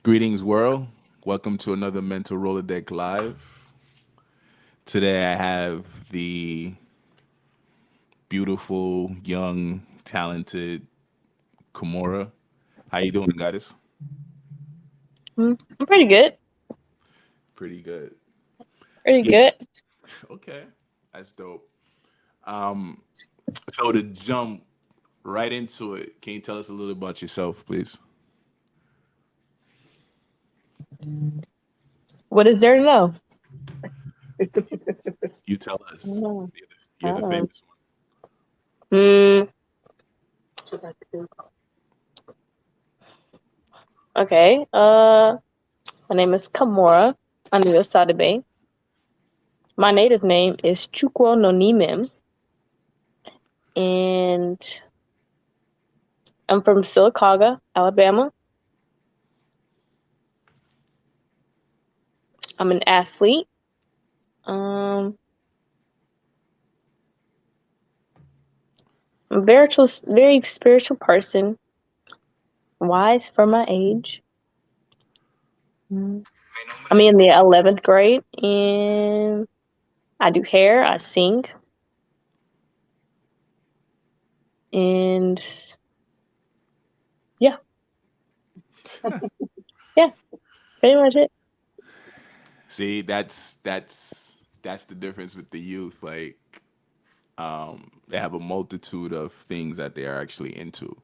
Greetings, world. Welcome to another Men-talRollADek live. Today I have the beautiful, young, talented Kemorah. How you doing, goddess? I'm pretty good. Pretty good. Pretty Yeah. good. Okay. That's dope. Um, so to jump right into it, can you tell us a little about yourself, please? What is there to know? You tell us. Mm, You're the famous mm, okay. My name is Kemorah Ani-Osadebe. My native name is Chukwo Nonimem, and I'm from Sylacauga, Alabama. I'm an athlete. Um, I'm a very spiritual person, wise for my age. Mm. I'm in the 11th grade, and I do hair. I sing, and yeah, one. yeah, pretty much it. See, that's the difference with the youth. Like, they have a multitude of things that they are actually into,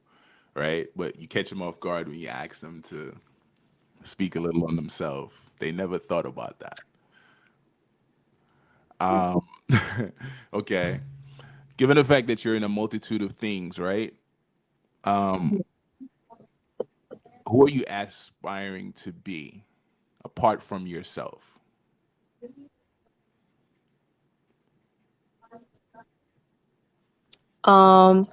right? But you catch them off guard when you ask them to speak a little on themselves. They never thought about that. Okay. Given the fact that you're in a multitude of things, right? Who are you aspiring to be apart from yourself? Um,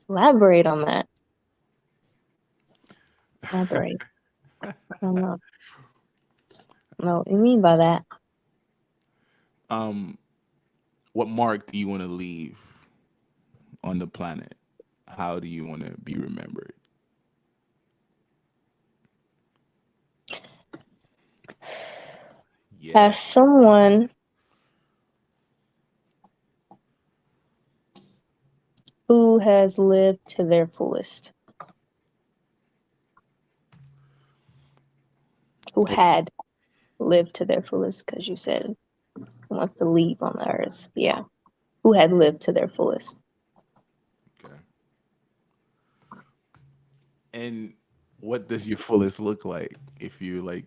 Elaborate on that. Elaborate. I don't know what you mean by that. What mark do you want to leave on the planet? How do you want to be remembered? Yeah. As someone who has lived to their fullest, who Oh, had lived to their fullest, because you said who wants to leave on the earth. Yeah. Who had lived to their fullest. okay. And what does your fullest look like? If you like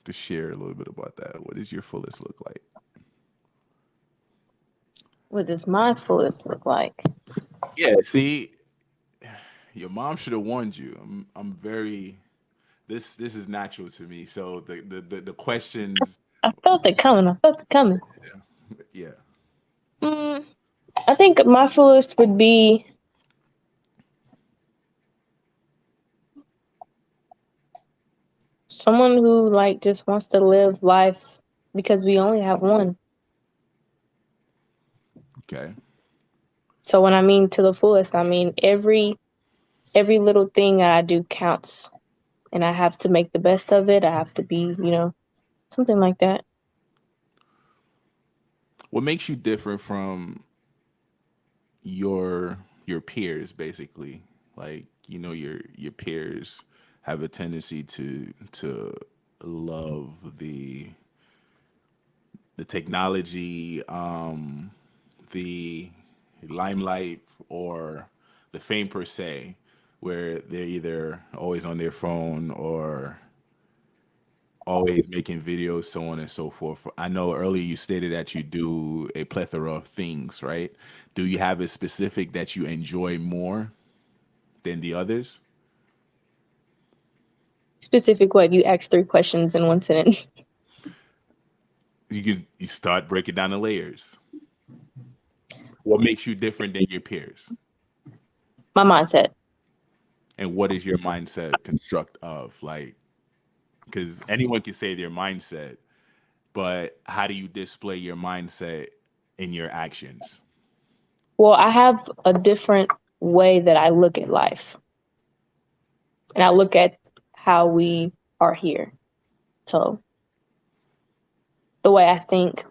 to share a little bit about that, what does your fullest look like? What does my fullest look like? Yeah, see, your mom should have warned you. I'm very this is natural to me. So the questions, I felt it coming. I felt it coming. yeah. Mm, I think my fullest would be someone who like just wants to live life because we only have one. Okay. So when I mean to the fullest, I mean every little thing that I do counts, and I have to make the best of it. I have to be, something like that. What makes you different from your peers basically? Like, your peers have a tendency to love the technology, the limelight, or the fame per se, where they're either always on their phone or always making videos, so on and so forth. I know earlier you stated that you do a plethora of things, right? Do you have a specific that you enjoy more than the others? Specific what? You asked three questions in one sentence. You start breaking down the layers. What makes you different than your peers? My mindset. And what is your mindset construct of? Like, because anyone can say their mindset, but how do you display your mindset in your actions? Well, I have a different. way that I look at life, and I look at how we are here. So the way I think,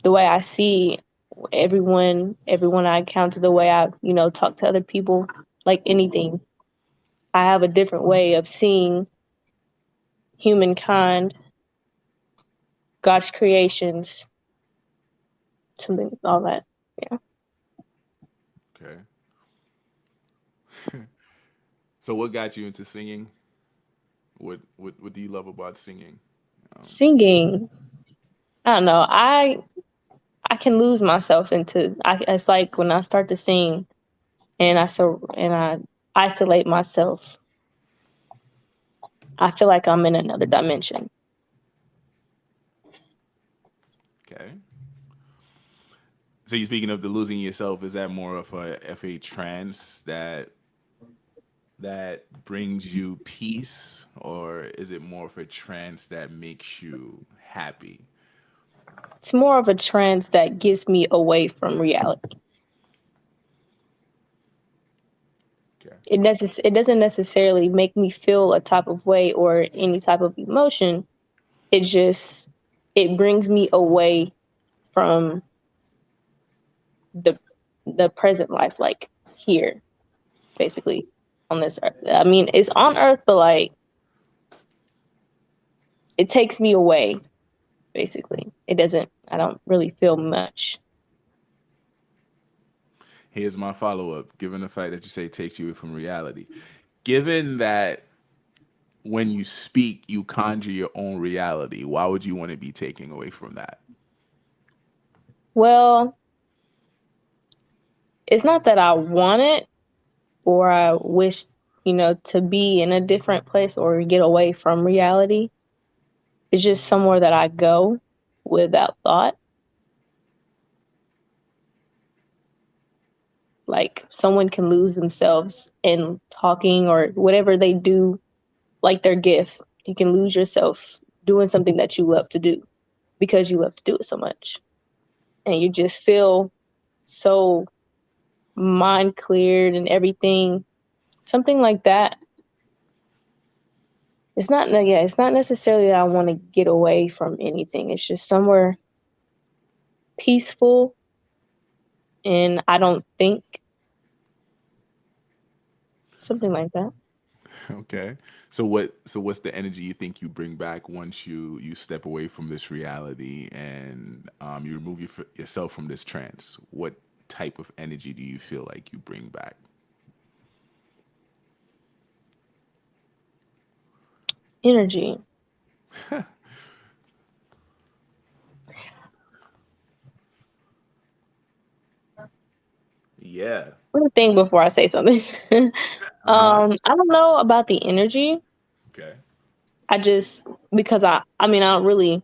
the way I see everyone I encounter, the way I, talk to other people, like anything, I have a different way of seeing humankind, God's creations, something, all that. Yeah. Okay. So what got you into singing? What do you love about singing? Um, Singing, I don't know. I can lose myself into. It's like when I start to sing, and I isolate myself. I feel like I'm in another dimension. okay. So you speaking of the losing yourself, is that more of a trance that brings you peace, or is it more of a trance that makes you happy? It's more of a trance that gets me away from reality. Okay. It doesn't necessarily make me feel a type of way or any type of emotion. It just it brings me away from the the present life, like here, basically, on this earth. I mean, it's on earth, but like it takes me away, basically. It doesn't. I don't really feel much. Here's my follow up. Given the fact that you say it takes you away from reality, given that when you speak, you conjure your own reality, why would you want to be taken away from that? Well, it's not that I want it or I wish, to be in a different place or get away from reality. It's just somewhere that I go without thought. Like someone can lose themselves in talking or whatever they do, like their gift. You can lose yourself doing something that you love to do because you love to do it so much. And you just feel so mind cleared and everything. Something like that. It's not necessarily that I want to get away from anything. It's just somewhere peaceful and I don't think, something like that. Okay. So what's the energy you think you bring back once you step away from this reality and you remove yourself from this trance? What type of energy do you feel like you bring back? Energy. Yeah. Let me think before I say something. Uh-huh. I don't know about the energy. Okay. I just because I mean I don't really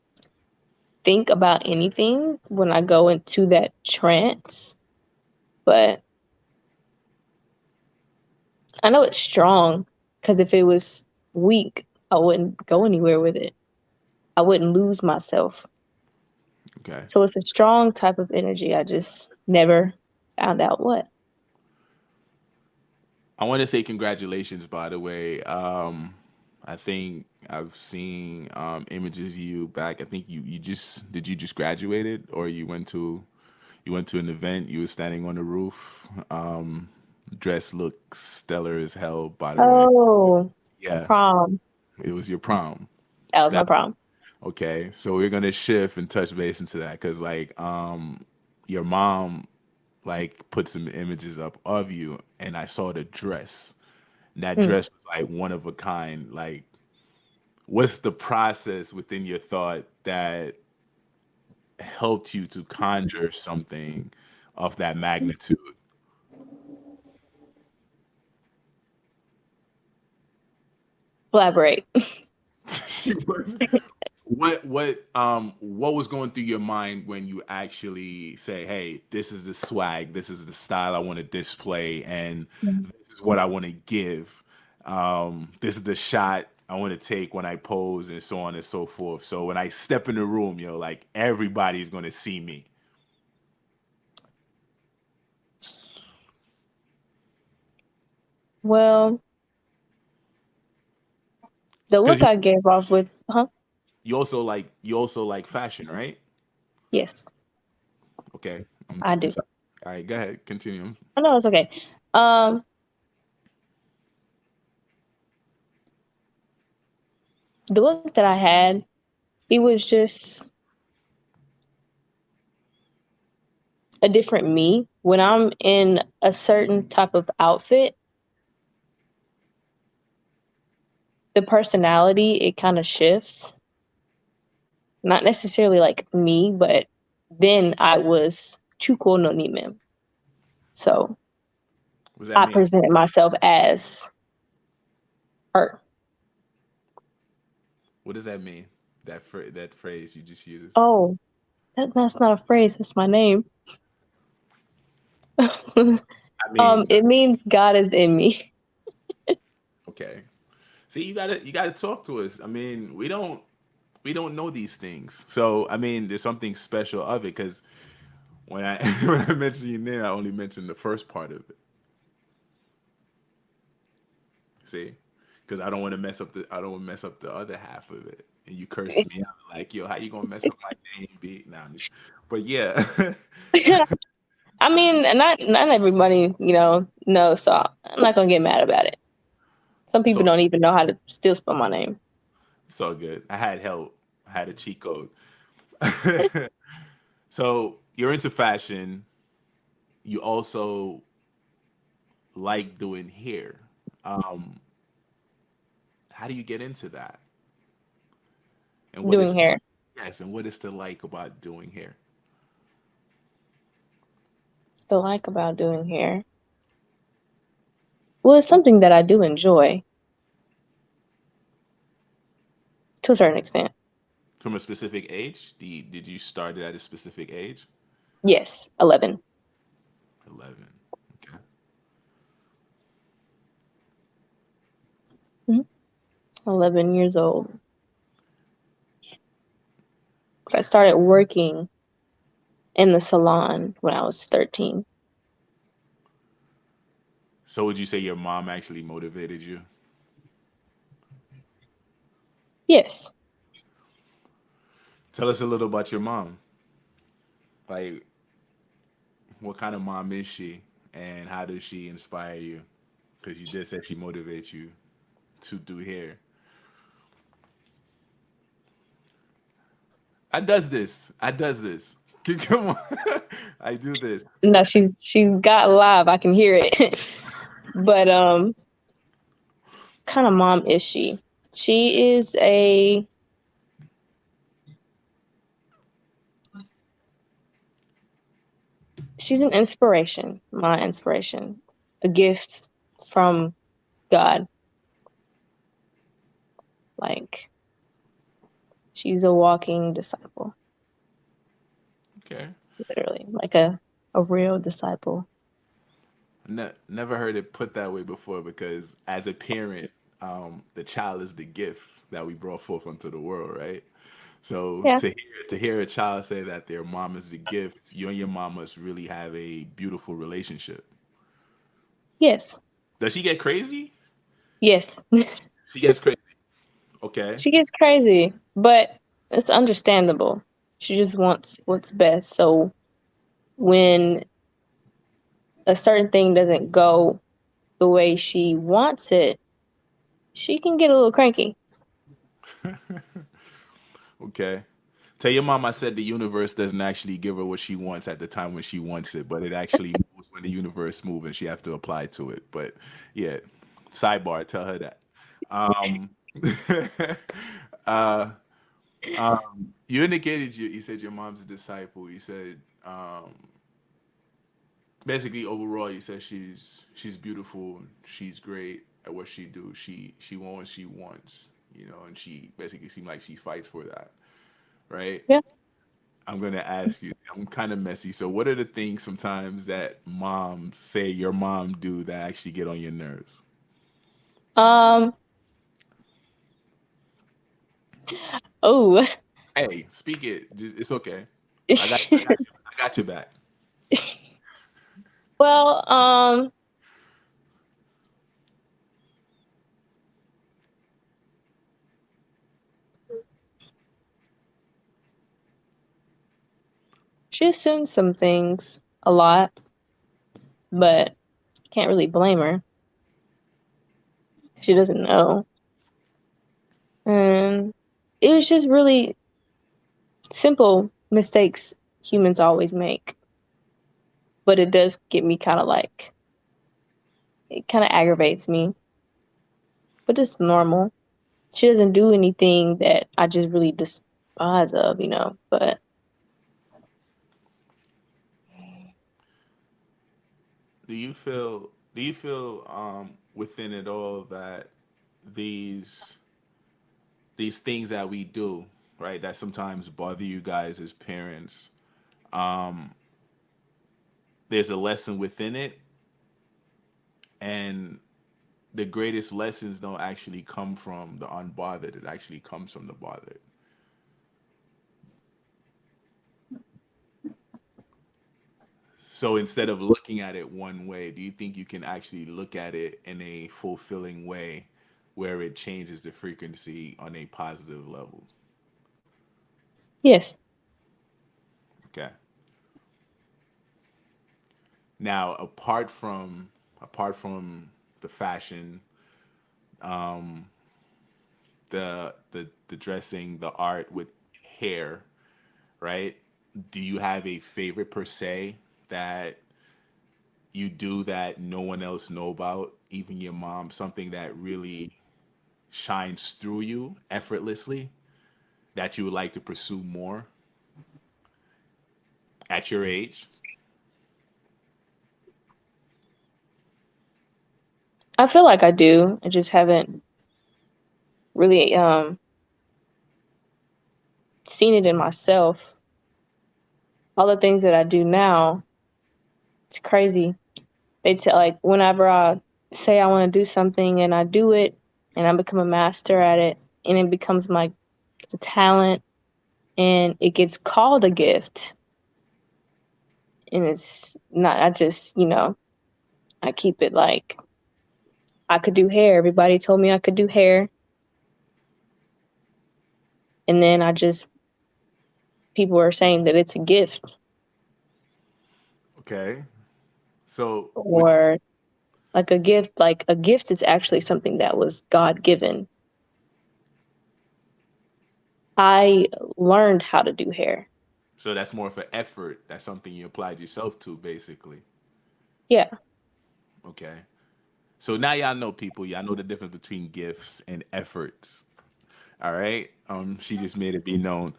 think about anything when I go into that trance, but I know it's strong because if it was weak, I wouldn't go anywhere with it. I wouldn't lose myself. Okay. So it's a strong type of energy. I just never found out what. I want to say congratulations, by the way. I think I've seen images of you back. I think you just did you just graduated or you went to an event. You were standing on the roof. Dress looked stellar as hell, by the way. Oh, Yeah, prom. it was your prom. That was my That prom. okay. So we're gonna shift and touch base into that because like your mom like put some images up of you and I saw the dress. And that Mm. dress was like one of a kind. Like, what's the process within your thought that helped you to conjure something of that magnitude? Collaborate. What was going through your mind when you actually say, "Hey, this is the swag, this is the style I want to display, and this is what I want to give. This is the shot I want to take when I pose, and so on and so forth. So when I step in the room, like everybody's gonna see me." Well, the Because look I gave off with, huh? you also like fashion, right? Yes, Okay. I I'm do. sorry. All right, go ahead. Continue. I know it's okay. Um, the look that I had, it was just a different me. When I'm in a certain type of outfit, the personality it kind of shifts. Not necessarily like me, but then I was too cool no nimem. So What does that I mean? presented myself as her. What does that mean? That phrase you just used. Oh, that's not a phrase. That's my name. I mean, It means God is in me. okay. See, you gotta talk to us. I mean, we don't know these things. So I mean, there's something special of it because when I when I mentioned your name, I only mentioned the first part of it. See, because I don't want to mess up the other half of it. And you cursed me out like, yo, how you gonna mess up my name, B? Nah, but yeah. I mean, not everybody, knows, so I'm not gonna get mad about it. Some people So don't even know how to still spell my name. it's all good. I had help. I had a cheat code. So you're into fashion. You also like doing hair. Um, how do you get into that? And what is Doing hair. yes, and what is to like about doing hair? The like about doing hair. Well, it's something that I do enjoy to a certain extent. From a specific age? Did you start it at a specific age? Yes, 11. 11. Okay. 11 years old. I started working in the salon when I was 13. So would you say your mom actually motivated you? Yes. Tell us a little about your mom. Like, what kind of mom is she, and how does she inspire you? Because you did say she motivates you to do hair. I does this. I does this. Come on. I do this. No, she's got live. I can hear it. But kind of mom is she? She is she's an inspiration, my inspiration, a gift from God. Like she's a walking disciple, Okay. literally, like a real disciple. Never heard it put that way before because as a parent, the child is the gift that we brought forth onto the world, right? So Yeah. to hear a child say that their mom is the gift, you and your mom must really have a beautiful relationship. Yes. Does she get crazy? Yes. She gets crazy. Okay. She gets crazy, but it's understandable. She just wants what's best. So when a certain thing doesn't go the way she wants it, she can get a little cranky. Okay. Tell your mom I said the universe doesn't actually give her what she wants at the time when she wants it, but it actually moves when the universe moves and she has to apply to it. But yeah, sidebar, tell her that. Um, uh, you indicated you said your mom's a disciple. You said basically overall you said she's beautiful, she's great at what she do. She wants what she wants, you know, and she basically seemed like she fights for that, right? Yeah. I'm gonna ask you. I'm kind of messy. So, what are the things sometimes that moms say your mom do that actually get on your nerves? Um. Oh. Hey, speak it. It's okay. I got you. I got your back. Well. She assumes some things a lot, but can't really blame her. She doesn't know. And it was just really simple mistakes humans always make. But it does get me kind of like, it kind of aggravates me. But it's normal. She doesn't do anything that I just really despise of, But Do you feel within it all that these these things that we do, right, that sometimes bother you guys as parents, there's a lesson within it, and the greatest lessons don't actually come from the unbothered. It actually comes from the bothered. So instead of looking at it one way, do you think you can actually look at it in a fulfilling way where it changes the frequency on a positive level? yes, Okay. Now, apart from the fashion, the dressing, the art with hair, right? Do you have a favorite per se that you do that no one else know about, even your mom, something that really shines through you effortlessly that you would like to pursue more at your age? I feel like I do. I just haven't really seen it in myself. All the things that I do now, it's crazy. They tell like whenever I say I want to do something and I do it and I become a master at it and it becomes my talent and it gets called a gift and it's not. I just I keep it like I could do hair. Everybody told me I could do hair, and then I just people are saying that it's a gift Okay. So with or like a gift. Like a gift is actually something that was God given. I learned how to do hair. so that's more of an effort. That's something you applied yourself to, basically. Yeah. Okay. So now y'all know, people. Y'all know the difference between gifts and efforts. All right. She just made it be known.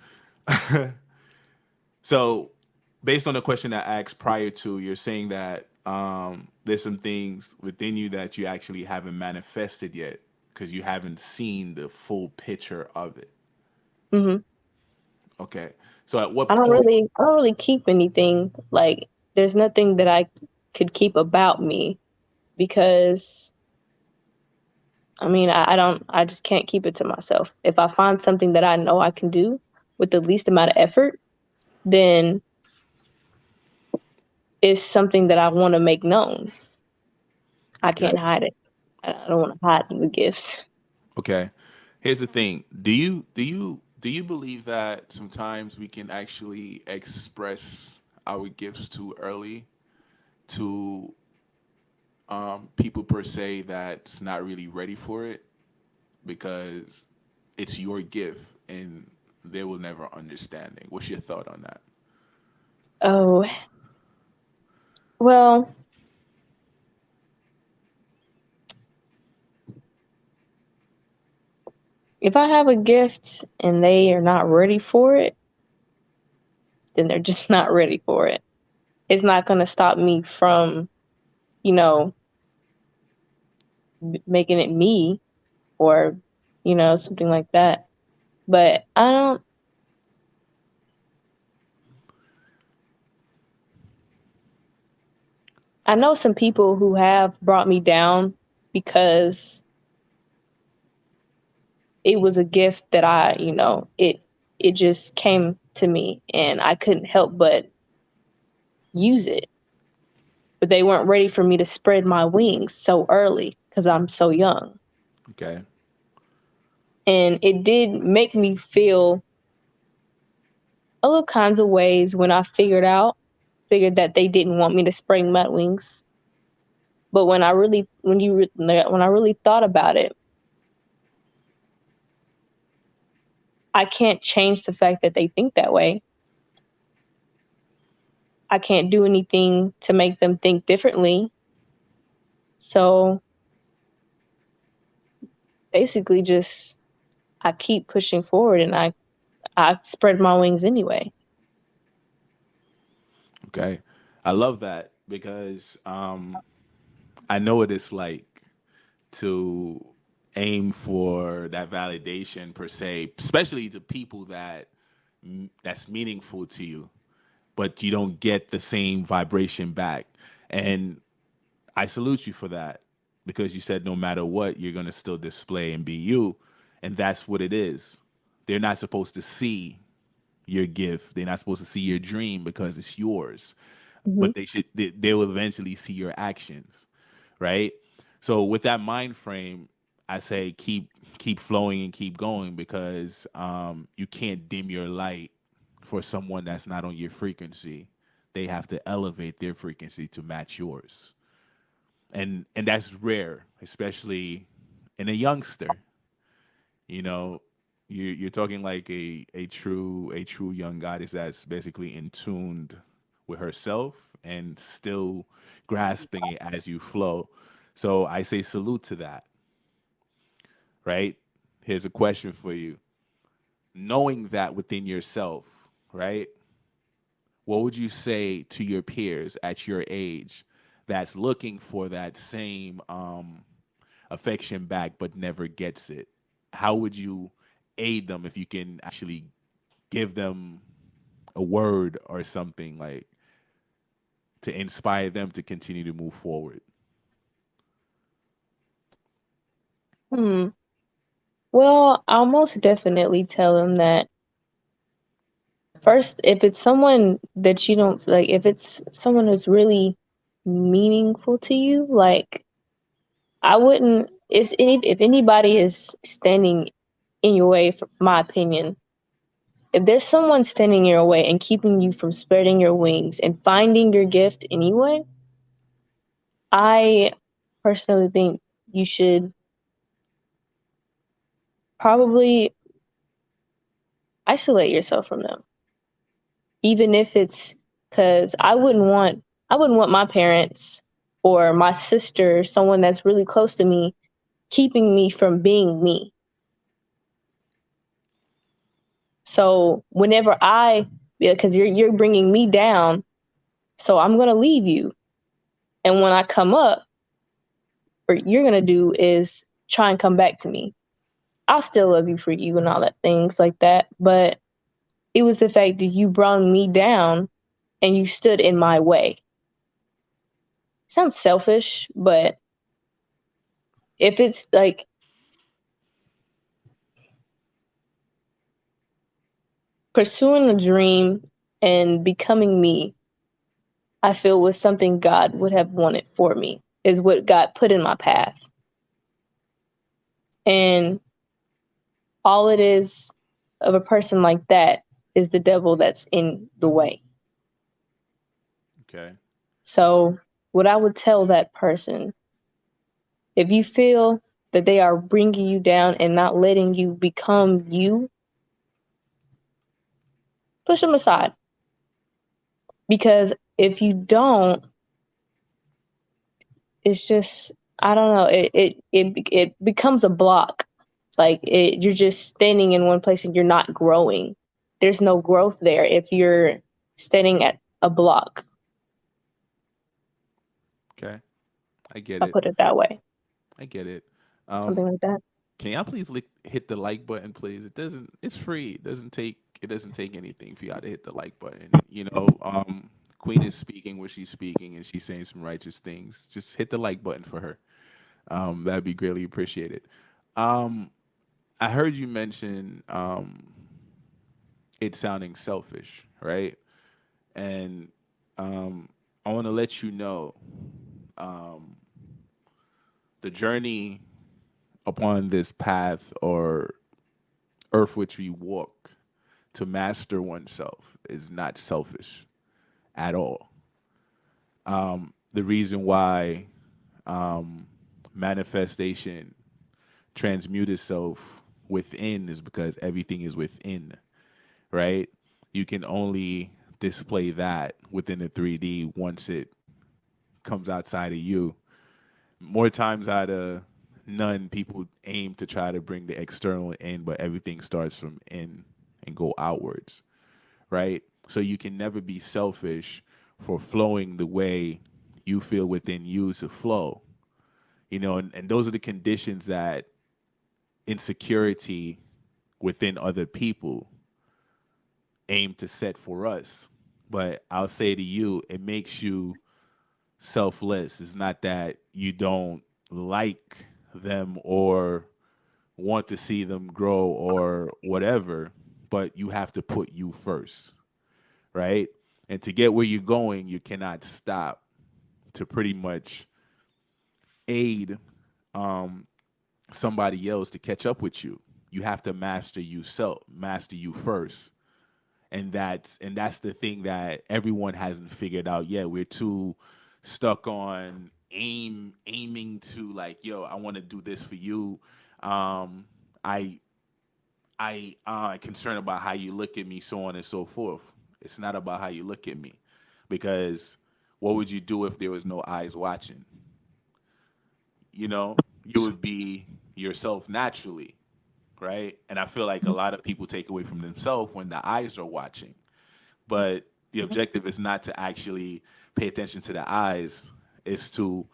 So, based on the question I asked prior to, you're saying that there's some things within you that you actually haven't manifested yet because you haven't seen the full picture of it. hmm Okay. So, at what point? I don't really keep anything. Like there's nothing that I could keep about me because I don't. I just can't keep it to myself. If I find something that I know I can do with the least amount of effort, then it's something that I want to make known. I Okay. can't hide it. I don't want to hide the gifts. Okay. Here's the thing. Do you believe that sometimes we can actually express our gifts too early to people per se that's not really ready for it because it's your gift and they will never understand it. What's your thought on that? Oh, well, if I have a gift and they are not ready for it, then they're just not ready for it. It's not going to stop me from, you know, making it me or, something like that. But I know some people who have brought me down because it was a gift that it just came to me and I couldn't help but use it. But they weren't ready for me to spread my wings so early because I'm so young. Okay. And it did make me feel Other kinds of ways when I figured that they didn't want me to spring mud wings. But when I really thought about it, I can't change the fact that they think that way. I can't do anything to make them think differently. So basically, just I keep pushing forward, and I spread my wings anyway. Okay. I love that because I know what it's like to aim for that validation per se, especially to people that's meaningful to you, but you don't get the same vibration back. And I salute you for that because you said no matter what, you're going to still display and be you. And that's what it is. They're not supposed to see your gift. They're not supposed to see your dream because it's yours. Hmm. But they will eventually see your actions, right? So with that mind frame, I say keep flowing and keep going because you can't dim your light for someone that's not on your frequency. They have to elevate their frequency to match yours, and that's rare, especially in a youngster. You know, you're talking like a true young goddess that's basically in tuned with herself and still grasping it as you flow. So I say salute to that, right? Here's a question for you. Knowing that within yourself, right? What would you say to your peers at your age that's looking for that same affection back but never gets it? How would you aid them if you can actually give them a word or something like to inspire them to continue to move forward? Hmm. Well, I'll most definitely tell them that first, if it's someone that you don't like, if it's someone who's really meaningful to you, like I wouldn't. If anybody is standing in your way, for my opinion, if there's someone standing in your way and keeping you from spreading your wings and finding your gift anyway, I personally think you should probably isolate yourself from them, even if it's because I wouldn't want my parents or my sister, someone that's really close to me, keeping me from being me. So whenever because you're bringing me down, so I'm gonna leave you, and when I come up, what you're gonna do is try and come back to me. I'll still love you for you and all that things like that, but it was the fact that you brought me down and you stood in my way. Sounds selfish, but if it's like pursuing a dream and becoming me, I feel was something God would have wanted for me, is what God put in my path. And all it is of a person like that is the devil that's in the way. Okay. So, what I would tell that person, if you feel that they are bringing you down and not letting you become you, push them aside. Because if you don't, it's just, I don't know, it becomes a block. Like you're just standing in one place and you're not growing. There's no growth there if you're standing at a block. Okay. I get I'll it. put it that way. I get it. Something Um, like that. can y'all please hit the like button, please? It doesn't. It's free. It doesn't take anything for y'all to hit the like button. Queen is speaking what she's speaking, and she's saying some righteous things. Just hit the like button for her. That'd be greatly appreciated. Um, I heard you mention it sounding selfish, right? And I want to let you know um, the journey upon this path or earth which we walk to master oneself is not selfish at all. The reason why manifestation transmute itself within is because everything is within, right? You can only display that within the 3D once it comes outside of you. More times out of none, people aim to try to bring the external in, but everything starts from in and go outwards, right? So you can never be selfish for flowing the way you feel within you to flow, and those are the conditions that insecurity within other people aim to set for us. But I'll say to you, it makes you selfless. It's not that you don't like them or want to see them grow or whatever, but you have to put you first, right? And to get where you're going, you cannot stop to pretty much aid um, somebody else to catch up with you. You have to master you first. And that's the thing that everyone hasn't figured out yet. We're too stuck on aiming to, like, yo, I want to do this for you. Um, I concerned about how you look at me, so on and so forth. It's not about how you look at me, because what would you do if there was no eyes watching? You would be yourself naturally, right? And I feel like a lot of people take away from themselves when the eyes are watching. But the objective is not to actually pay attention to the eyes, it's to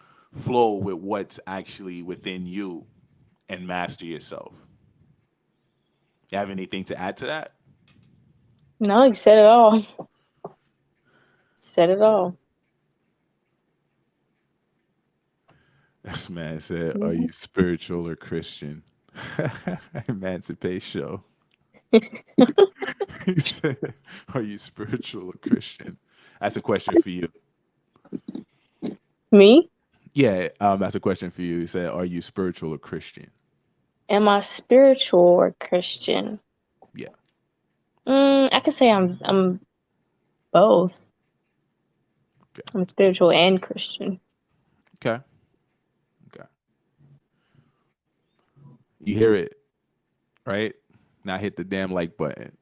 flow with what's actually within you and master yourself. You have anything to add to that? No, you said it all. Said it all. This man said, "Are Mhm. you spiritual or Christian?" Emancipate show. He said, "Are you spiritual or Christian?" That's a question for you. Me? Yeah, that's a question for you. He said, "Are you spiritual or Christian?" Am I spiritual or Christian? Yeah. I could say I'm both. Okay. I'm spiritual and Christian. Okay. Okay. You hear it, right? Now hit the damn like button.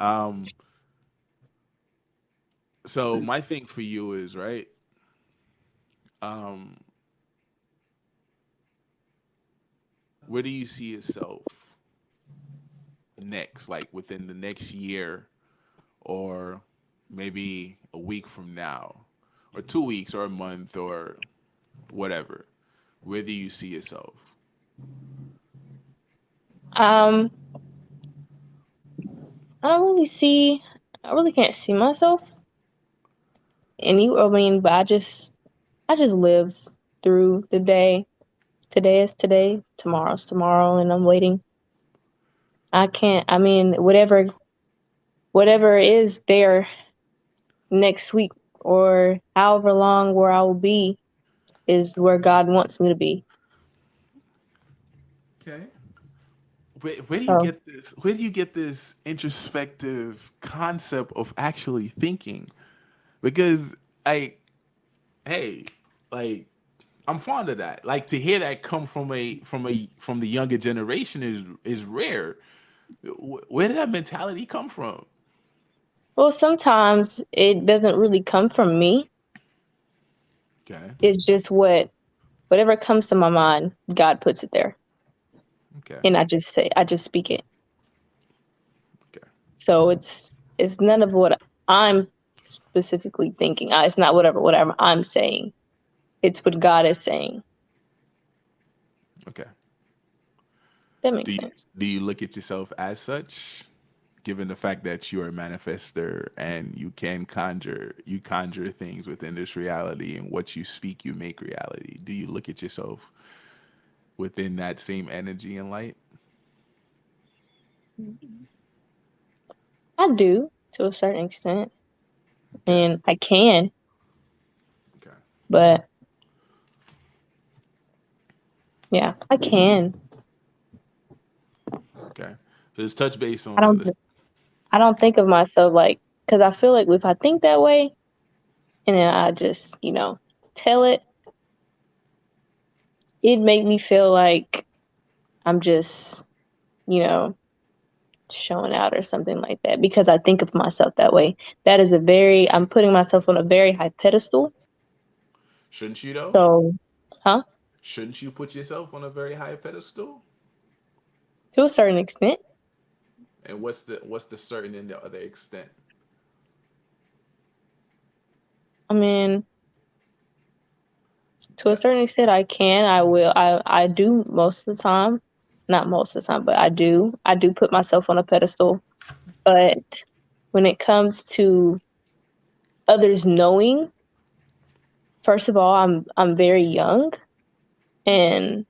um. So my thing for you is, right. Um. Where do you see yourself next? Like within the next year, or maybe a week from now, or 2 weeks, or a month, or whatever. Where do you see yourself? Um, I don't really see. I really can't see myself I mean, but I just live through the day. Today is today. Tomorrow's tomorrow, and I'm waiting. I can't. I mean, whatever is there next week or however long where I will be is where God wants me to be. Okay. Where do you So, get this? Where do you get this introspective concept of actually thinking? Because, like, hey, like, I'm fond of that. Like, to hear that come from the younger generation is rare. Where did that mentality come from? well, sometimes it doesn't really come from me. Okay. It's just whatever comes to my mind, God puts it there. Okay. And I just speak it. Okay. So it's none of what I'm specifically thinking. It's not whatever I'm saying. It's what God is saying. Okay. That Do makes you sense. do you look at yourself as such, given the fact that you're a manifester and you conjure things within this reality, and what you speak you make reality? Do you look at yourself within that same energy and light? I do to a certain extent. Okay. And I can, Okay. but yeah, I can. Okay. So let's touch base I on don't this. I don't think of myself like, because I feel like if I think that way and then I just, tell it, it make me feel like I'm just, you know, showing out or something like that because I think of myself that way. I'm putting myself on a very high pedestal. Shouldn't you though? So, huh? Shouldn't you put yourself on a very high pedestal? To a certain extent. And what's the certain and the other extent? I mean, to a Yeah. certain extent, I will, I do most of the time. Not most of the time, but I do. I do put myself on a pedestal. But when it comes to others knowing, first of all, I'm very young, and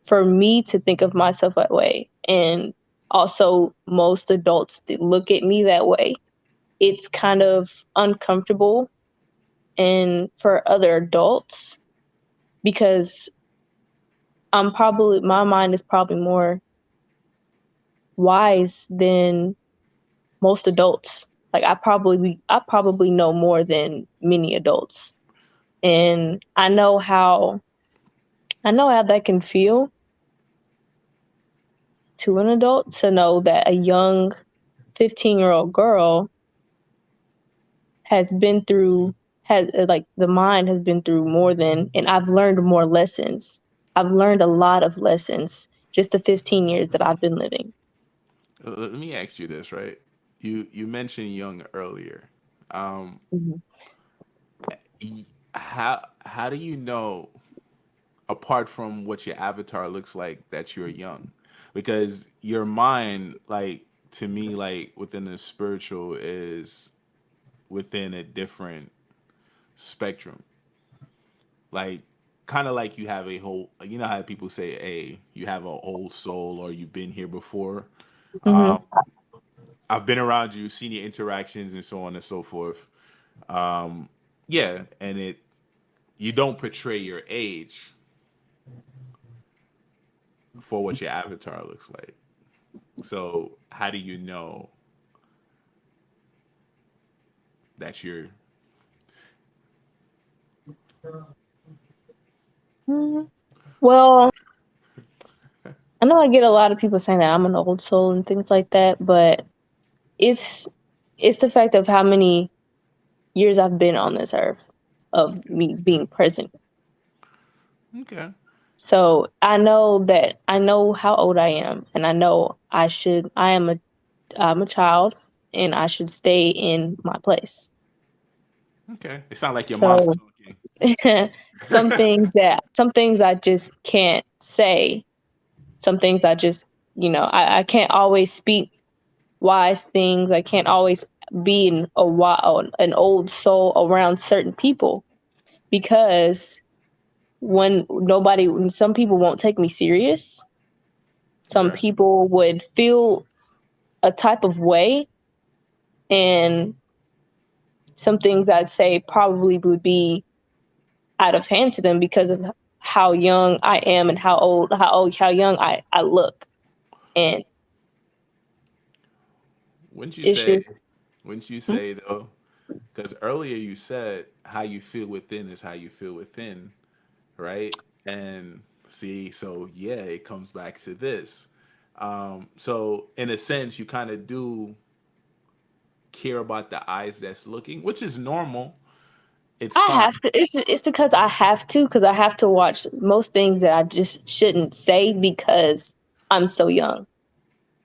for me to think of myself that way, and also most adults that look at me that way, it's kind of uncomfortable, and for other adults, because my mind is probably more wise than most adults. Like I probably know more than many adults, and I know how that can feel to an adult to know that a young 15-year-old girl has been through has like the mind has been through more than, and I've learned more lessons. I've learned a lot of lessons just the 15 years that I've been living. Let me ask you this, right? You mentioned young earlier. Um, Mhm. how do you know, apart from what your avatar looks like, that you're young? Because your mind, like, to me, like within the spiritual, is within a different spectrum. Like, kind of like you have a whole, you know how people say, hey, you have an old soul or you've been here before. Mhm. I've been around you, seen your interactions and so on and so forth. Yeah, and you don't portray your age for what your avatar looks like. So how do you know that you're Mhm. Well, I know I get a lot of people saying that I'm an old soul and things like that, but it's it's the fact of how many years I've been on this earth of me being present. okay? So I know how old I am, and I know I'm a child, and I should stay in my place. Okay, it sounds like your mom's So talking. some things I just can't say. Some things I just, I can't always speak wise things. I can't always be an old soul around certain people because when some people won't take me serious. Some Okay. people would feel a type of way, and some things I'd say probably would be out of hand to them because of how young I am and how young I look. And Wouldn't you it's say? just, Wouldn't you hmm? say though? Because earlier you said how you feel within is how you feel within, right? And see, so yeah, it comes back to this. So in a sense, you kind of do care about the eyes that's looking, which is normal. It's I fine. have to. It's because I have to watch most things that I just shouldn't say because I'm so young.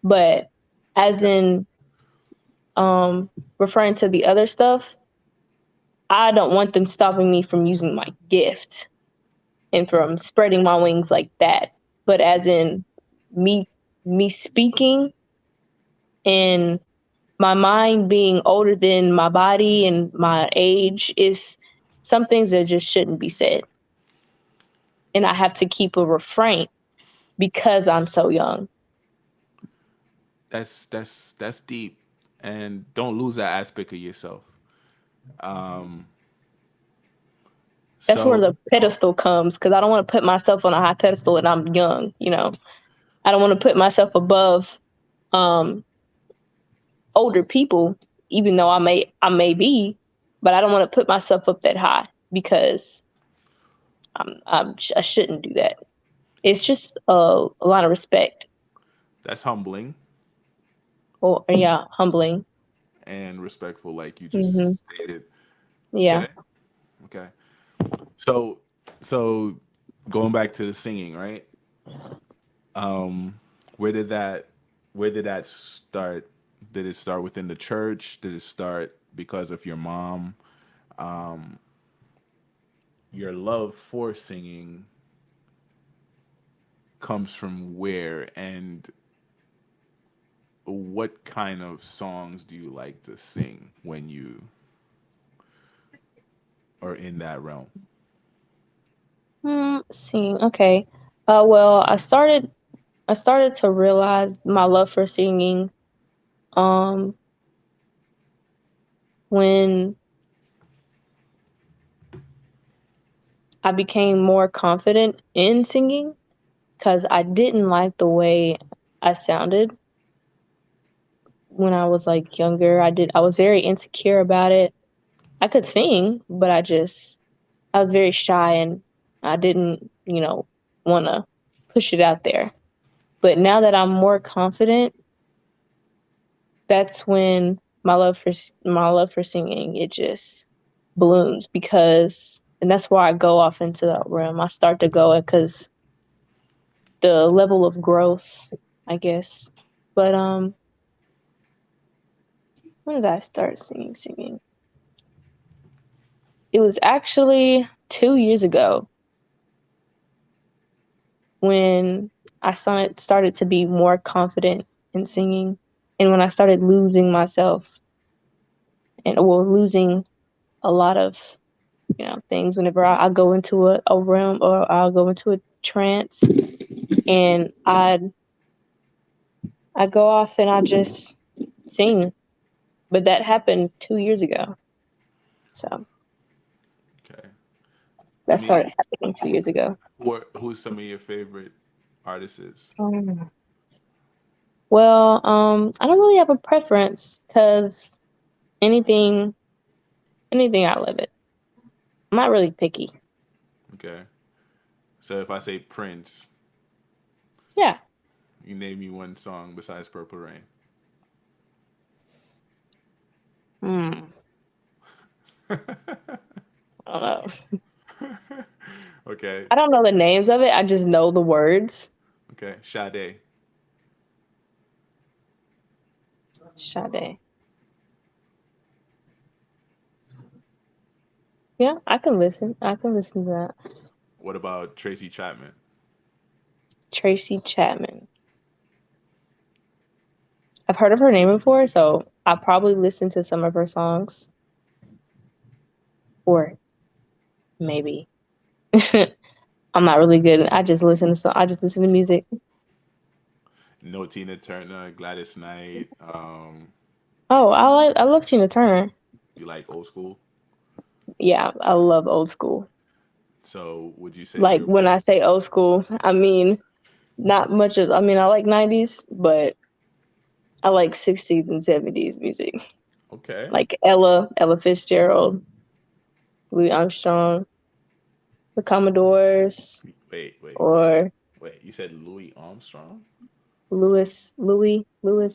But as Okay. in, referring to the other stuff, I don't want them stopping me from using my gift and from spreading my wings like that. But as in me me speaking and my mind being older than my body and my age is some things that just shouldn't be said. And I have to keep a refrain because I'm so young. That's deep, and don't lose that aspect of yourself. Um, That's where so the pedestal comes because I don't want to put myself on a high pedestal and I'm young. I don't want to put myself above. um older people, even though I may be, but I don't want to put myself up that high because I shouldn't do that. It's just a lot of respect. That's humbling Or yeah, humbling. and respectful, like you Hmm. just stated. Yeah. Okay. Okay. So, so going back to the singing, right? Um, where did that, where did that start? Did it start within the church? Did it start because of your mom? Your love for singing comes from where, and what kind of songs do you like to sing when you are in that realm? Singing. Okay. Well, I started to realize my love for singing um when I became more confident in singing because I didn't like the way I sounded when I was like younger. I was very insecure about it. I could sing, but I was very shy and I didn't, want to push it out there. But now that I'm more confident, that's when my love for singing, it just blooms because and that's why I go off into that realm. I start to go because the level of growth, I guess. But when did I start singing? It was actually 2 years ago when I started to be more confident in singing, and when I started losing myself and well losing a lot of things whenever I go into a realm or I'll go into a trance and I go off and I just sing. But that happened 2 years ago. So Okay. I that mean, started happening 2 years ago. who's some of your favorite artists? Mm. Well, I don't really have a preference because anything, anything I love it. I'm not really picky. Okay. So if I say Prince, Yeah. you name me one song besides Purple Rain. Hmm. I don't know. Okay. I don't know the names of it. I just know the words. Okay. Sade. Sade. Yeah, I can listen. I can listen to that. What about Tracy Chapman? Tracy Chapman. I've heard of her name before, so I probably listened to some of her songs. Or maybe. I'm not really good. I just listen to music. No Tina Turner, Gladys Knight. Oh, I love Tina Turner. You like old school? Yeah, I love old school. So would you say Like you're when I say old school, I mean not much of I mean I like 90s, but I like 60s and 70s music. okay? Like Ella Fitzgerald, Louis Armstrong, the Commodores, Wait. or Wait. You said Louis Armstrong? Louis.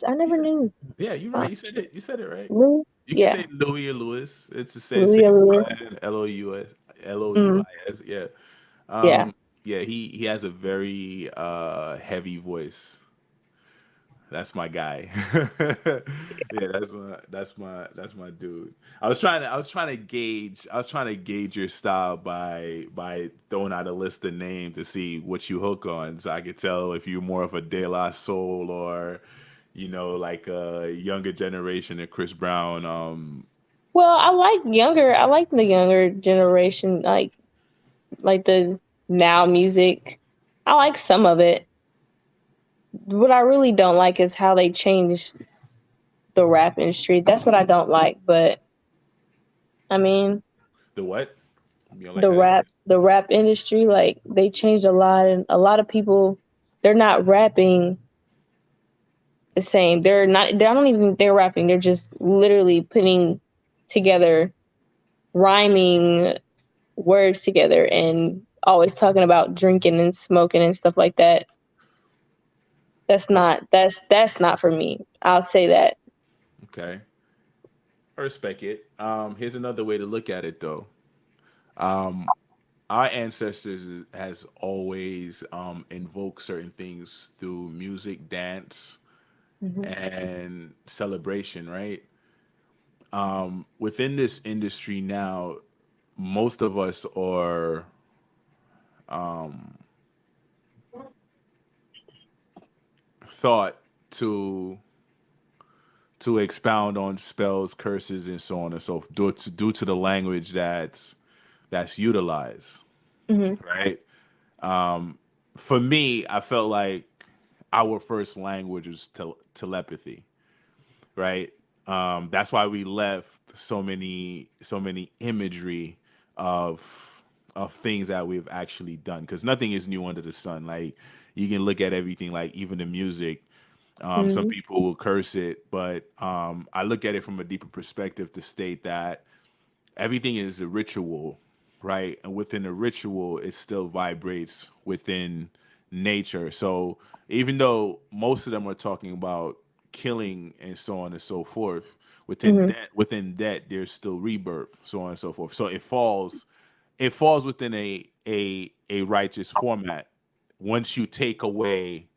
I never knew. Yeah, you're Uh, right. You said it. You said it right. Louis, You can yeah, say Louis or Louis. It's the same, Louis same or Louis. spelling. Louis. Mm, Louis. Yeah. yeah. Yeah. He has a very heavy voice. That's my guy. Yeah, that's my dude. I was trying to gauge your style by throwing out a list of names to see what you hook on, so I could tell if you're more of a De La Soul or, like a younger generation of Chris Brown. Well, I like the younger generation, like the now music. I like some of it. What I really don't like is how they changed the rap industry. That's what I don't like. But I mean, The what? You don't like the how they rap, the rap industry, like they changed a lot, and a lot of people, they're not rapping the same. They're not. They don't even. They're rapping. They're just literally putting together rhyming words together and always talking about drinking and smoking and stuff like that. Oh, That's not for me. I'll say that. okay. I respect it. Here's another way to look at it, though. Um, our ancestors has always invoked certain things through music, dance, Hmm. and celebration, right? Within this industry now, most of us are thought to expound on spells, curses, and so on and so forth, due to the language that's utilized, Hmm. right? For me, I felt like our first language was telepathy, right? That's why we left so many imagery of things that we've actually done, because nothing is new under the sun. Like, you can look at everything, like even the music. Some Hmm. people will curse it, but I look at it from a deeper perspective to state that everything is a ritual, right? And within a ritual, it still vibrates within nature. So even though most of them are talking about killing and so on and so forth, Hmm. within that there's still rebirth, so on and so forth. So it falls within a righteous format once you take away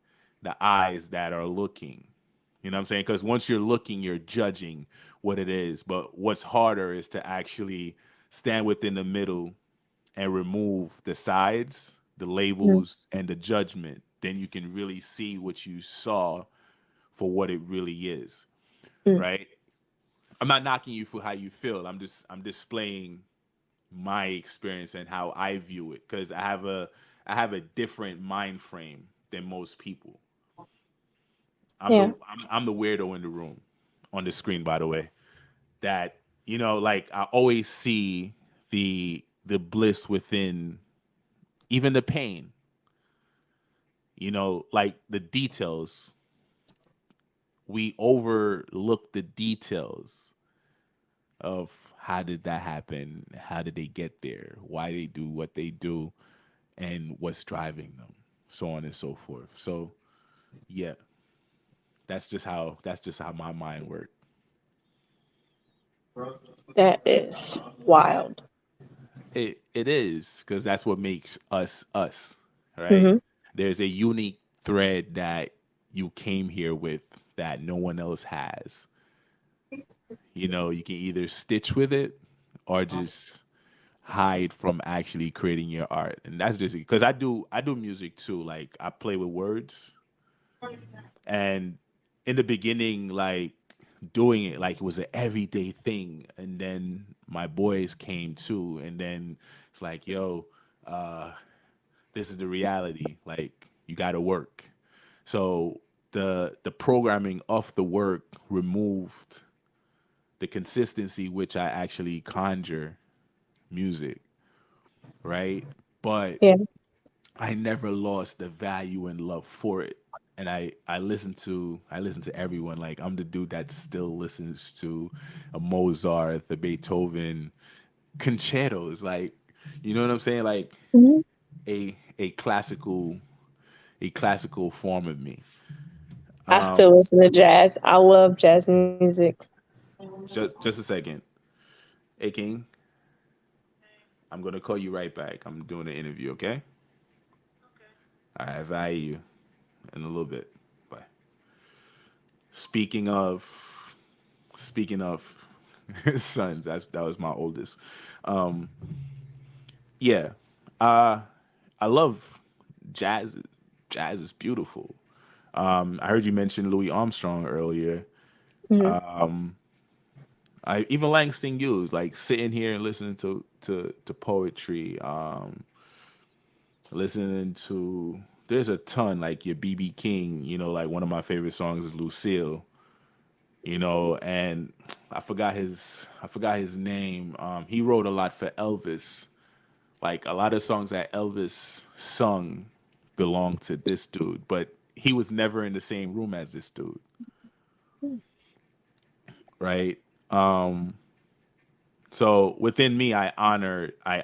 the eyes that are looking. You know what I'm saying? Because once you're looking, you're judging what it is. But what's harder is to actually stand within the middle and remove the sides, the Hmm. labels, and the judgment. Then you can really see what you saw for what it really is, Hmm. right? I'm not knocking you for how you feel. I'm displaying my experience and how I view it, because I have a different mind frame than most people. I'm Yeah. the I'm the weirdo in the room on the screen, by the way. That, like, I always see the bliss within even the pain. Like the details. We overlook the details of how did that happen, how did they get there, why they do what they do, and what's driving them, so on and so forth. So yeah, that's just how my mind works. That is wild. It is, because that's what makes us us, right? Hmm. There's a unique thread that you came here with that no one else has. You can either stitch with it or just hide from actually creating your art. And that's just because I do music too. Like, I play with words. And in the beginning, like, doing it like it was an everyday thing, and then my boys came too, and then it's like, yo, uh this is the reality. Like, you got to work. So the programming of the work removed the consistency which I actually conjure music, right? But Yeah. I never lost the value and love for it. And I listen to everyone. Like, I'm the dude that still listens to a Mozart, the Beethoven, concertos. Like, you know what I'm saying? Like, Hmm. a classical form of me. I still listen to jazz. I love jazz music. Just a second. Hey, King, I'm gonna call you right back. I'm doing an interview. Okay. I value you in a little bit. Bye. Speaking of speaking of sons, that was my oldest. Um, yeah, uh, I love jazz. Jazz is beautiful. I heard you mention Louis Armstrong earlier. Hmm. I even Langston Hughes, like sitting here and listening to poetry, listening to. There's a ton, like your BB King. Like, one of my favorite songs is Lucille. And I forgot his name. He wrote a lot for Elvis. Like, a lot of songs that Elvis sung belong to this dude, but he was never in the same room as this dude, right? Um, so within me, I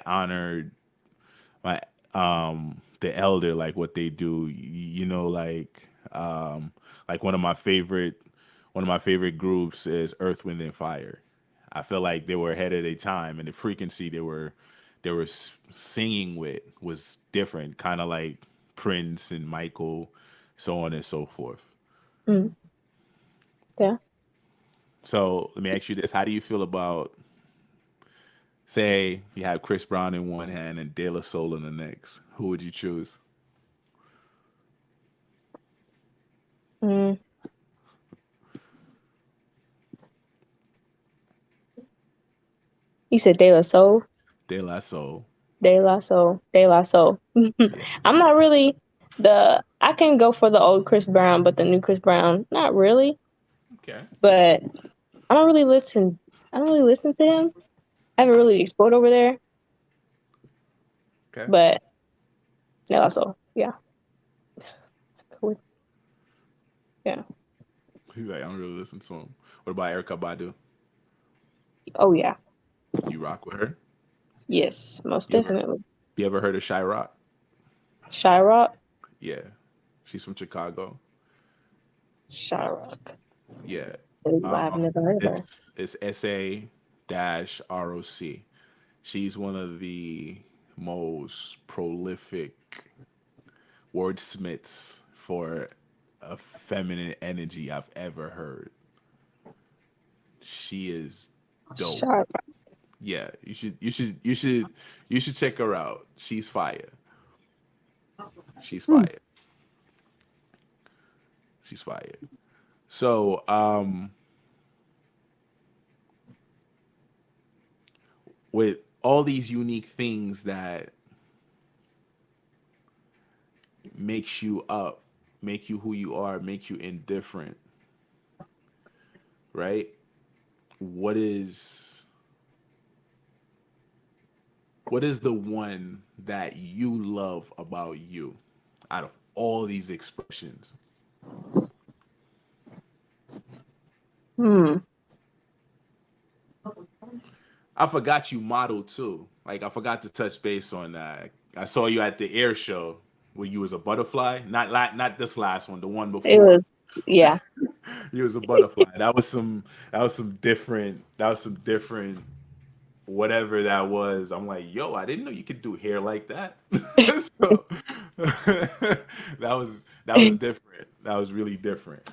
honored my the elder, like what they do. Like one of my favorite groups is Earth, Wind and Fire. I feel like they were ahead of their time, and the frequency they were singing with was different, kind of like Prince and Michael, so on and so forth. Mm, yeah. So let me ask you this: how do you feel about, say, you have Chris Brown in one hand and De La Soul in the next? Who would you choose? Mm. You said De La Soul, De La Soul. De La Soul, De La Soul. Yeah. I'm not really I can go for the old Chris Brown, but the new Chris Brown, not really. Okay. But I don't really listen. I don't really listen to him. I haven't really explored over there, Okay. but De La Soul, yeah, with yeah. He's like, I don't really listen to him. What about Erica Badu? Oh yeah, You rock with her? yes, most You ever definitely. you ever heard of Shy Rock? Shyrock, Yeah. She's from Chicago. Shyrock. Yeah. I've never heard of her. It's SA-ROC. She's one of the most prolific wordsmiths for a feminine energy I've ever heard. She is dope. Shyrock. Yeah, you should check her out. She's fire. She's Hmm. fire. She's fire. So, with all these unique things that makes you up, make you who you are, make you indifferent, right? What is what is the one that you love about you out of all these expressions? Hmm. I forgot you model too. Like I forgot to touch base on that. I saw you at the air show where you was a butterfly. Not this last one, the one It before. was yeah. You was a butterfly. That was some different whatever that was. I'm like, yo, I didn't know you could do hair like that. So that was different. That was really different.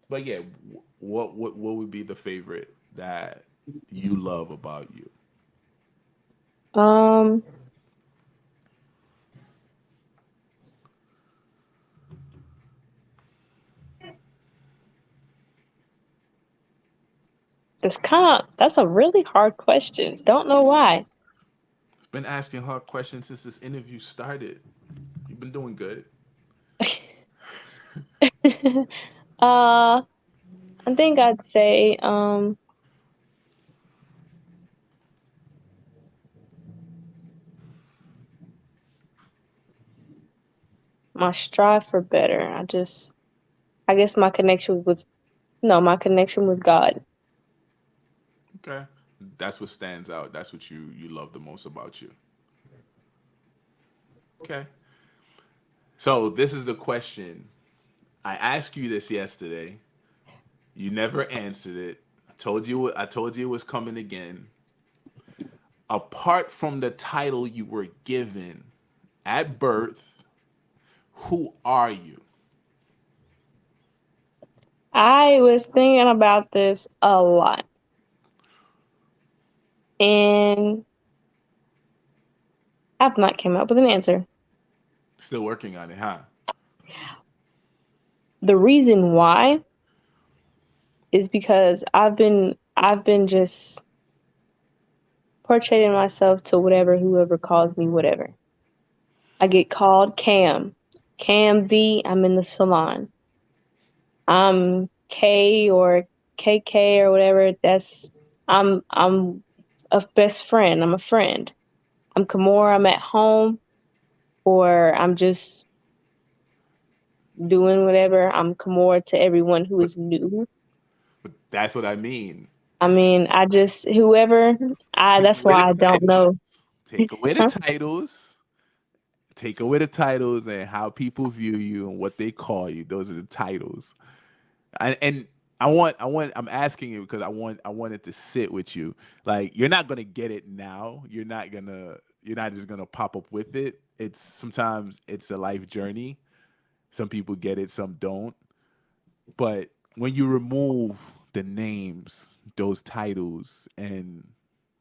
But yeah, what would be the favorite that you love about you? Um, that's a really hard question. Don't know why. Been asking hard questions since this interview started. You've been doing good. I think I'd say my strive for better. I guess my connection with no, my connection with God. Okay. That's what stands out. That's what you love the most about you. Okay. So this is the question. I asked you this yesterday. You never answered it. I told you it was coming again. Apart from the title you were given at birth, who are you? I was thinking about this a lot, and I've not came up with an answer. Still working on it, huh? The reason why is because I've been just portraying myself to whoever calls me whatever. I get called Cam V. I'm in the salon. I'm K or KK or whatever. I'm a best friend. I'm a friend. I'm Kemorah. I'm at home, or I'm just doing whatever. I'm Kemorah to everyone who But is new. but that's what I mean. I Take, mean, I just whoever I take that's away the why I don't titles. know. Take away the Huh? titles. Take away the titles and how people view you and what they call you. Those are the titles. And I'm asking you because I want it to sit with you. Like you're not gonna get it now. You're not just gonna pop up with it. It's sometimes it's a life journey. Some people get it, some don't. But when you remove the names, those titles, and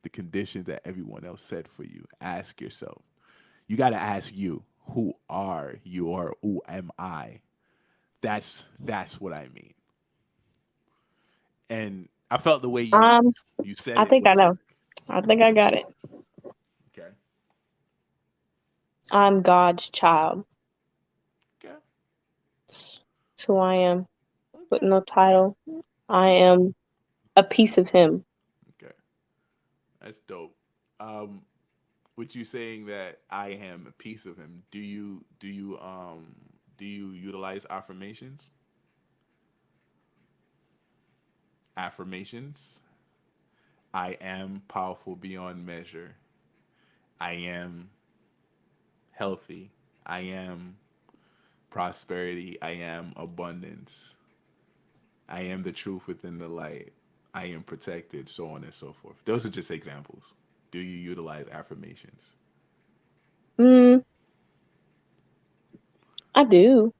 the conditions that everyone else set for you, ask yourself. You got to ask you, who are you or who am I? That's what I mean. And I felt the way Um, you said I it think was I know. I think I got it. okay. I'm God's child. Okay. That's who I am. With Okay. no title. I am a piece of him. Okay. That's dope. Um, with you saying that I am a piece of him, do you utilize affirmations? Affirmations. I am powerful beyond measure. I am healthy. I am prosperity. I am abundance. I am the truth within the light. I am protected, so on and so forth. Those are just examples. Do you utilize affirmations? Mm, I do.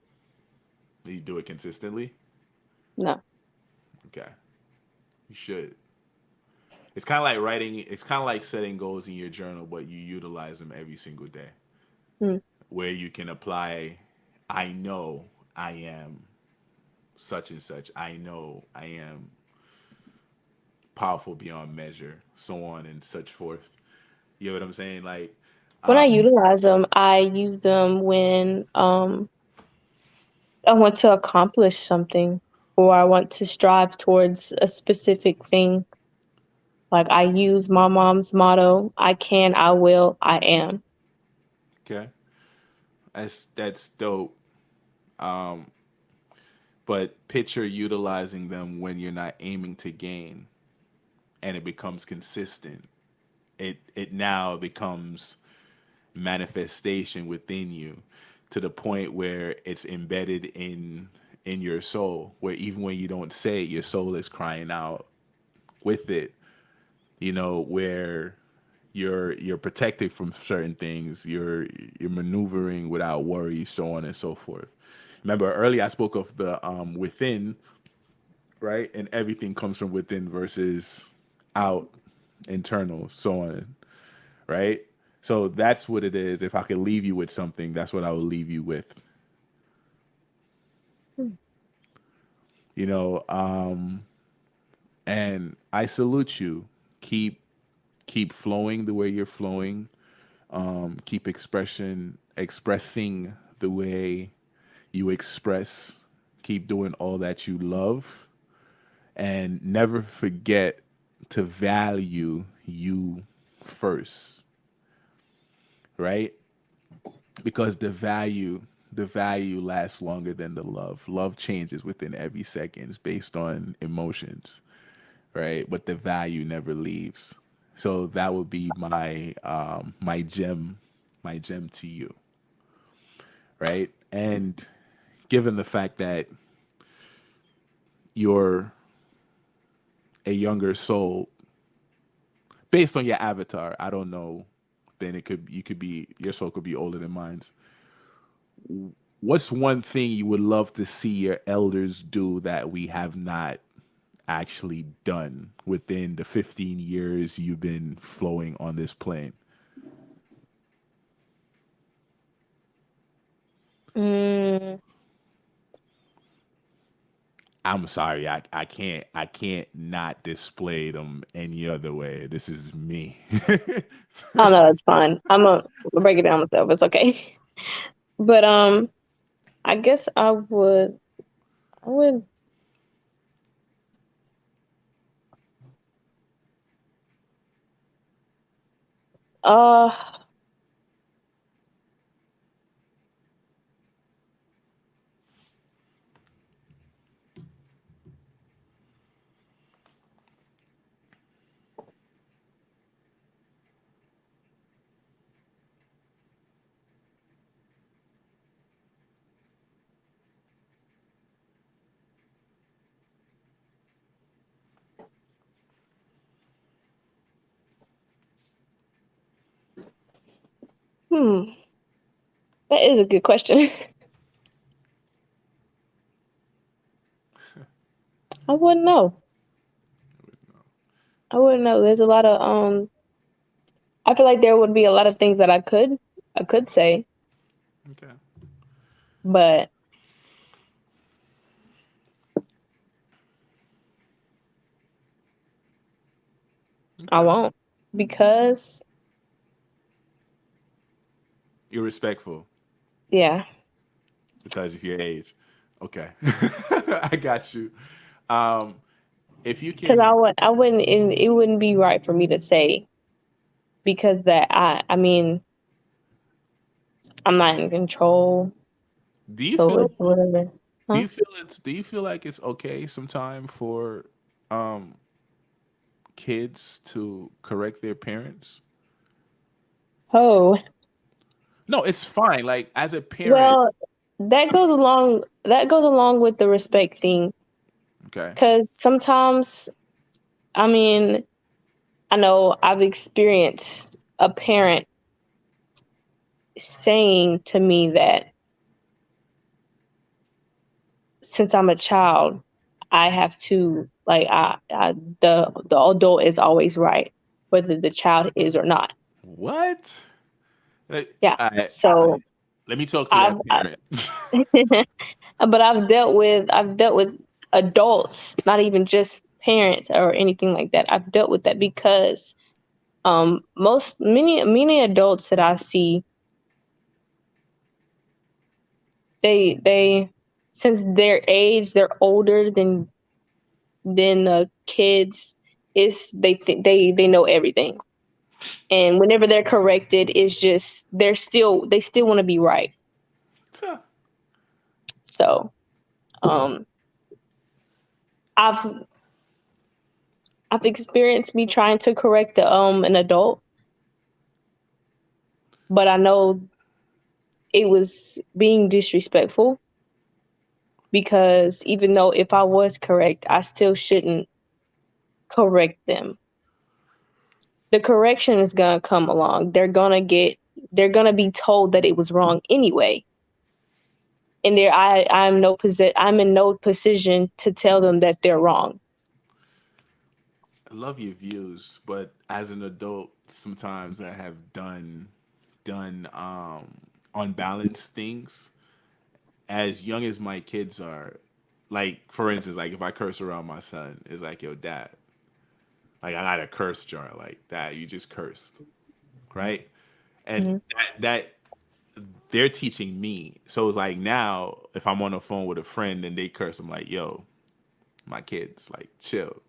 Do you do it consistently? No. Okay. You should. It's kind of like writing, it's kind of like setting goals in your journal, but you utilize them every single day Mm. where you can apply, I know I am such and such. I know I am powerful beyond measure, so on and such forth. You know what I'm saying? Like, When I um, utilize them, I use them when I want to accomplish something or I want to strive towards a specific thing. Like I use my mom's motto, I can, I will, I am. okay, that's dope. Um, but picture utilizing them when you're not aiming to gain, and it becomes consistent. It now becomes manifestation within you to the point where it's embedded in your soul, where even when you don't say it, your soul is crying out with it. You know, where you're protected from certain things, you're maneuvering without worry, so on and so forth. Remember earlier I spoke of the within, right? And everything comes from within versus out, internal, so on, right? So that's what it is. If I could leave you with something, that's what I will leave you with. Hmm. You know, and I salute you. Keep flowing the way you're flowing. Keep expressing the way you express. Keep doing all that you love, and never forget to value you first, right? Because the value lasts longer than the love. Love changes within every seconds based on emotions, right? But the value never leaves. So that would be my gem to you, right? And given the fact that you're a younger soul, based on your avatar, I don't know, then it could you could be your soul could be older than mine. What's one thing you would love to see your elders do that we have not actually done within the 15 years you've been flowing on this plane? Mm, I'm sorry, I can't not display them any other way. This is me. oh no, that's fine. I'm gonna break it down myself. It's okay. But I guess I would uh Hmm, that is a good question. I wouldn't know. I wouldn't know. There's a lot of I feel like there would be a lot of things that I could say, Okay. but I Okay. won't because You're respectful yeah, because of your age. Okay. I got you. Um, if you because can, I wouldn't it wouldn't be right for me to say because that I mean I'm not in control, do you so feel it's whatever. do Huh? you feel it's do you feel like it's okay sometime for um kids to correct their parents? Oh, No, it's fine. Like as a parent, well, that goes along with the respect thing okay. because sometimes I mean I know I've experienced a parent saying to me that since I'm a child, I have to like the adult is always right, whether the child is or not. What? Like, Yeah. I, So let me talk to I've, that parent. but I've dealt with adults, not even just parents or anything like that. I've dealt with that because most many adults that I see, they since their age, they're older than the kids. Is they think they know everything, and whenever they're corrected, it's just they still want to be right. So um I've I've experienced me trying to correct an adult, but I know it was being disrespectful because even though if I was correct, I still shouldn't correct them. The correction is gonna come along. They're gonna be told that it was wrong anyway. And I'm in no position to tell them that they're wrong. I love your views, but as an adult, sometimes I have done unbalanced things. As young as my kids are, like for instance, like if I curse around my son, it's like, yo, dad, like I got a curse jar, like that. You just cursed, right? And Mhm. that they're teaching me. So it's like now, if I'm on the phone with a friend and they curse, I'm like, yo, my kids, like chill.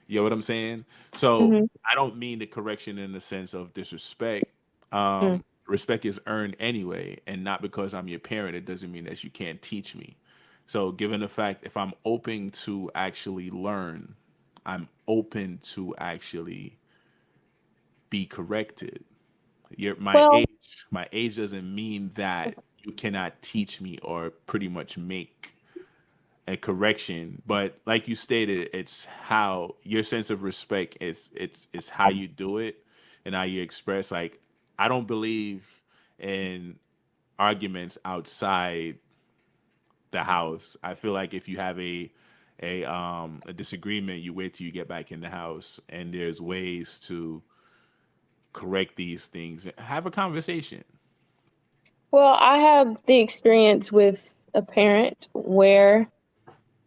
You know what I'm saying? So Mhm. I don't mean the correction in the sense of disrespect. Mhm. Respect is earned anyway, and not because I'm your parent, it doesn't mean that you can't teach me. So, given the fact if I'm open to actually learn, I'm open to actually be corrected. Well, My age doesn't mean that you cannot teach me or pretty much make a correction, but like you stated, it's how your sense of respect is how you do it and how you express. Like I don't believe in arguments outside the house. I feel like if you have a disagreement, you wait till you get back in the house, and there's ways to correct these things. Have a conversation. I have the experience with a parent where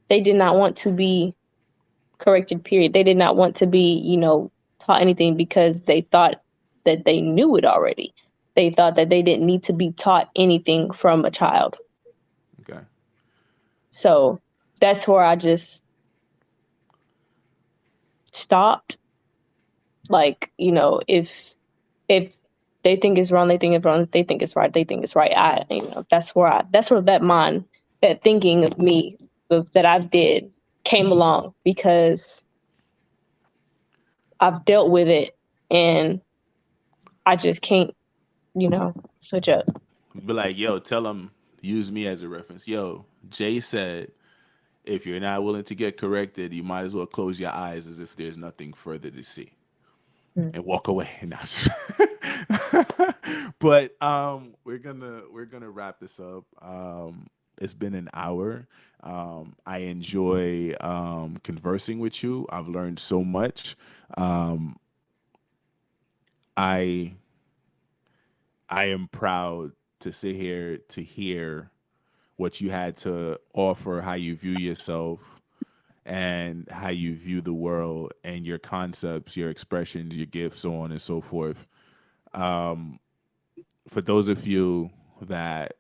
they did not want to be corrected, period. They did not want to be, taught anything because they thought that they knew it already. They thought that they didn't need to be taught anything from a child. Okay. So that's where I just stopped. Like, if they think it's wrong, they think it's wrong. If they think it's right, they think it's right. That's where that thinking of me that I've did came along because I've dealt with it and I just can't, switch up. Be like, yo, tell them, use me as a reference. Yo, Jay said, if you're not willing to get corrected, you might as well close your eyes as if there's nothing further to see Mm. and walk away. And But we're gonna wrap this up. It's been an hour. I enjoy conversing with you. I've learned so much. Um, I I am proud to sit here to hear what you had to offer, how you view yourself, and how you view the world, and your concepts, your expressions, your gifts, so on and so forth. For those of you that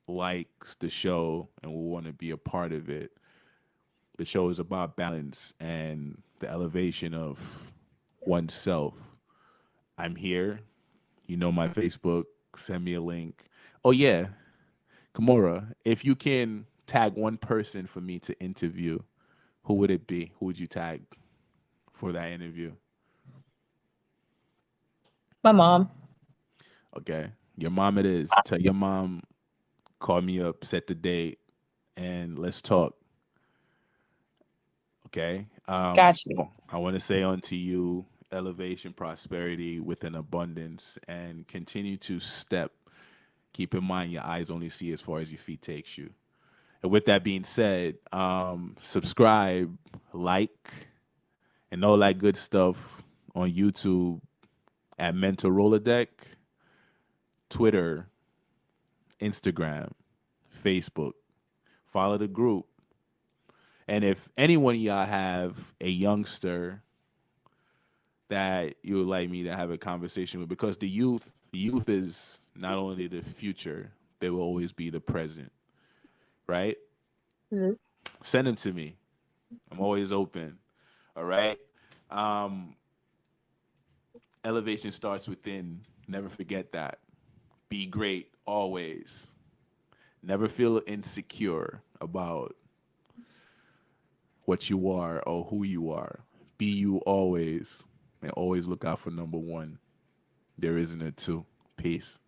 likes the show and will want to be a part of it, the show is about balance and the elevation of oneself. I'm here. You know my Facebook. Send me a link. Oh yeah, Kemorah, if you can tag one person for me to interview, who would it be? Who would you tag for that interview? My mom. Okay, your mom it is. Tell your mom, call me up, set the date, and let's talk. Okay. Got you. I want to say unto you, elevation, prosperity with an abundance, and continue to step. Keep in mind, your eyes only see as far as your feet takes you. And with that being said, subscribe, like, and all that good stuff on YouTube at Men-talRollADek, Twitter, Instagram, Facebook. Follow the group. And if any one of y'all have a youngster that you would like me to have a conversation with, because the youth is not only the future, they will always be the present, right? Mhm. Send them to me. I'm always open. All right. Um, Elevation starts within. Never forget that. Be great always. Never feel insecure about what you are or who you are. Be you always, and always look out for number one. There isn't a two. Peace.